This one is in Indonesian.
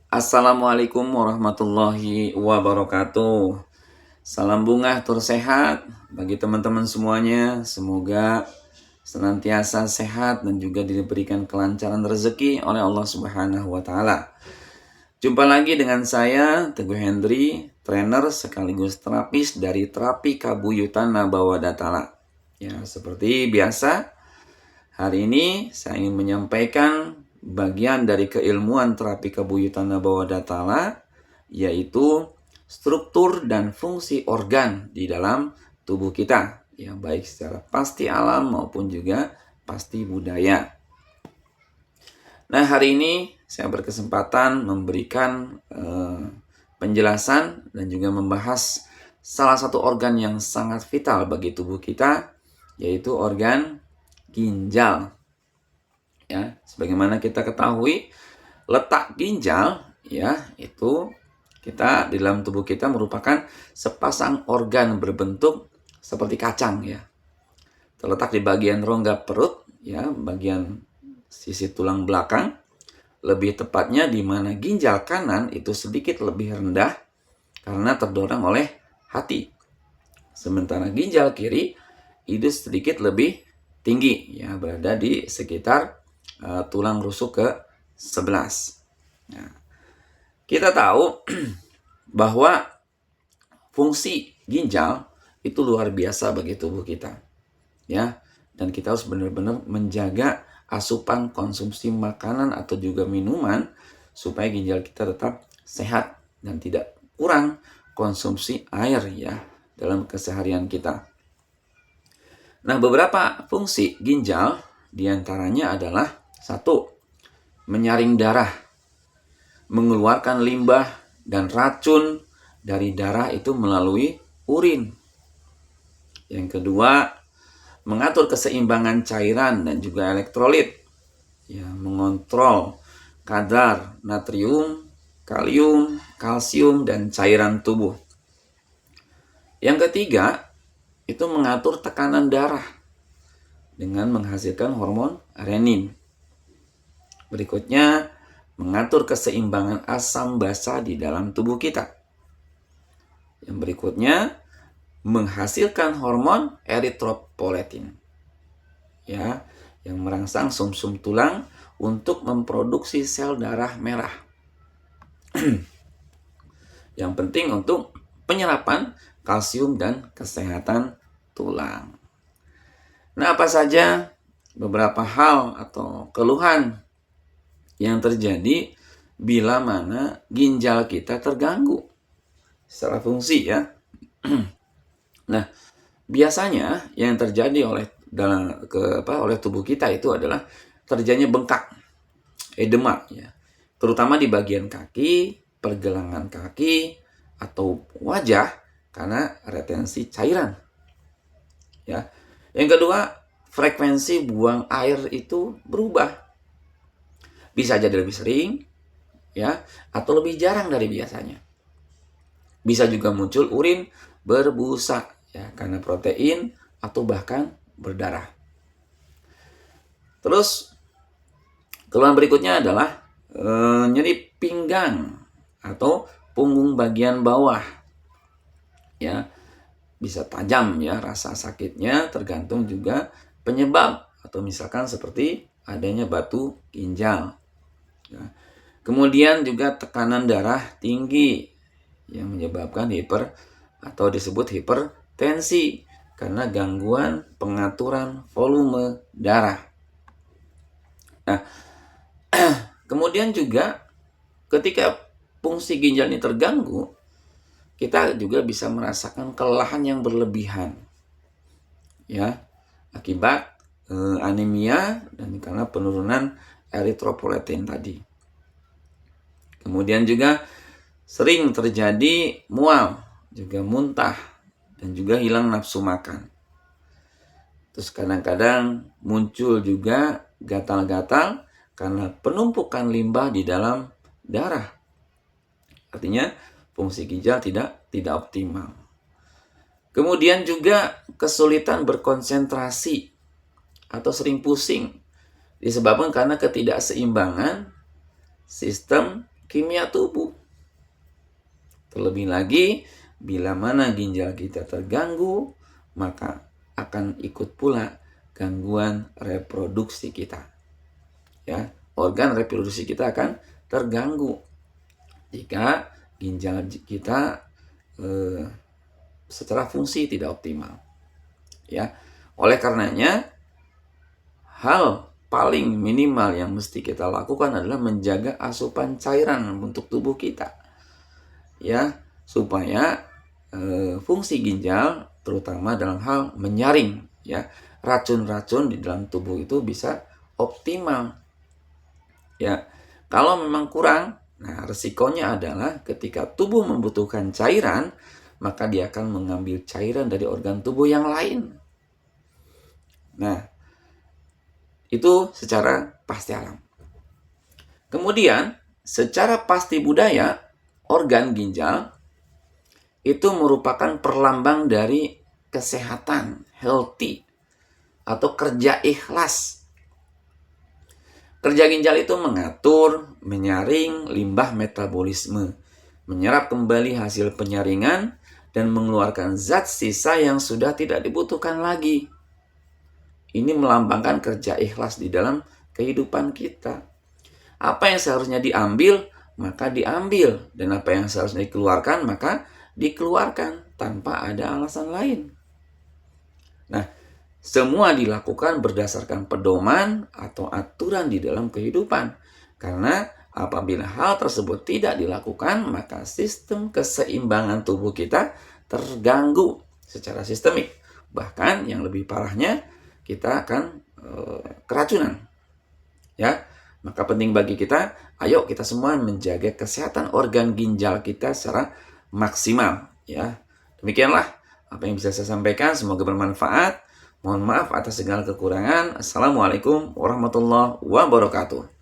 Assalamualaikum warahmatullahi wabarakatuh. Salam bunga tur sehat bagi teman-teman semuanya. Semoga senantiasa sehat dan juga diberikan kelancaran rezeki oleh Allah Subhanahu wa taala. Jumpa lagi dengan saya Teguh Hendri, trainer sekaligus terapis dari Terapi Kabuyutan Nabawa Datala. Ya, seperti biasa, hari ini saya ingin menyampaikan bagian dari keilmuan terapi kabuyutan Nabawa Datala, yaitu struktur dan fungsi organ di dalam tubuh kita, yang baik secara pasti alam maupun juga pasti budaya. Nah, hari ini saya berkesempatan memberikan penjelasan dan juga membahas salah satu organ yang sangat vital bagi tubuh kita, yaitu organ ginjal. Ya, sebagaimana kita ketahui, letak ginjal ya itu kita di dalam tubuh kita merupakan sepasang organ berbentuk seperti kacang ya. Terletak di bagian rongga perut ya, bagian sisi tulang belakang. Lebih tepatnya di mana ginjal kanan itu sedikit lebih rendah karena terdorong oleh hati. Sementara ginjal kiri itu sedikit lebih tinggi ya, berada di sekitar tulang rusuk ke-11. Nah, kita tahu bahwa fungsi ginjal itu luar biasa bagi tubuh kita. Ya, dan kita harus benar-benar menjaga asupan konsumsi makanan atau juga minuman supaya ginjal kita tetap sehat dan tidak kurang konsumsi air ya dalam keseharian kita. Nah, beberapa fungsi ginjal diantaranya adalah 1. Menyaring darah, mengeluarkan limbah dan racun dari darah itu melalui urin. Yang kedua, mengatur keseimbangan cairan dan juga elektrolit, ya, mengontrol kadar natrium, kalium, kalsium, dan cairan tubuh. Yang ketiga, itu mengatur tekanan darah dengan menghasilkan hormon renin. Berikutnya, mengatur keseimbangan asam basa di dalam tubuh kita. Yang berikutnya, menghasilkan hormon eritropoietin. Ya, yang merangsang sumsum tulang untuk memproduksi sel darah merah. Yang penting untuk penyerapan kalsium dan kesehatan tulang. Nah, apa saja beberapa hal atau keluhan yang terjadi bila mana ginjal kita terganggu secara fungsi ya. Nah, biasanya yang terjadi oleh tubuh kita itu adalah terjadinya bengkak, edema ya. Terutama di bagian kaki, pergelangan kaki atau wajah karena retensi cairan. Ya. Yang kedua, frekuensi buang air itu berubah. Bisa jadi lebih sering ya atau lebih jarang dari biasanya. Bisa juga muncul urin berbusa ya karena protein atau bahkan berdarah. Terus keluhan berikutnya adalah nyeri pinggang atau punggung bagian bawah. Ya, bisa tajam ya rasa sakitnya, tergantung juga penyebab atau misalkan seperti adanya batu ginjal. Ya. Kemudian juga tekanan darah tinggi yang menyebabkan atau disebut hipertensi karena gangguan pengaturan volume darah. Nah, kemudian juga ketika fungsi ginjal ini terganggu, kita juga bisa merasakan kelelahan yang berlebihan. Ya, akibat anemia dan karena penurunan eritropoietin tadi. Kemudian juga sering terjadi mual, juga muntah, dan juga hilang nafsu makan. Terus kadang-kadang muncul juga gatal-gatal karena penumpukan limbah di dalam darah. Artinya fungsi ginjal tidak optimal. Kemudian juga kesulitan berkonsentrasi atau sering pusing disebabkan karena ketidakseimbangan sistem kimia tubuh. Terlebih lagi, bila mana ginjal kita terganggu, maka akan ikut pula gangguan reproduksi kita. Ya, organ reproduksi kita akan terganggu jika ginjal kita secara fungsi tidak optimal. Ya, oleh karenanya hal paling minimal yang mesti kita lakukan adalah menjaga asupan cairan untuk tubuh kita. Ya, supaya fungsi ginjal terutama dalam hal menyaring ya racun-racun di dalam tubuh itu bisa optimal. Ya, kalau memang kurang, nah resikonya adalah ketika tubuh membutuhkan cairan, maka dia akan mengambil cairan dari organ tubuh yang lain. Nah, itu secara pasti alam. Kemudian, secara pasti budaya, organ ginjal itu merupakan perlambang dari kesehatan, healthy, atau kerja ikhlas. Kerja ginjal itu mengatur, menyaring limbah metabolisme, menyerap kembali hasil penyaringan, dan mengeluarkan zat sisa yang sudah tidak dibutuhkan lagi. Ini melambangkan kerja ikhlas di dalam kehidupan kita. Apa yang seharusnya diambil, maka diambil. Dan apa yang seharusnya dikeluarkan, maka dikeluarkan tanpa ada alasan lain. Nah, semua dilakukan berdasarkan pedoman atau aturan di dalam kehidupan. Karena apabila hal tersebut tidak dilakukan, maka sistem keseimbangan tubuh kita terganggu secara sistemik. Bahkan yang lebih parahnya, kita akan keracunan. Ya, maka penting bagi kita, ayo kita semua menjaga kesehatan organ ginjal kita secara maksimal. Ya, demikianlah apa yang bisa saya sampaikan. Semoga bermanfaat. Mohon maaf atas segala kekurangan. Assalamualaikum warahmatullahi wabarakatuh.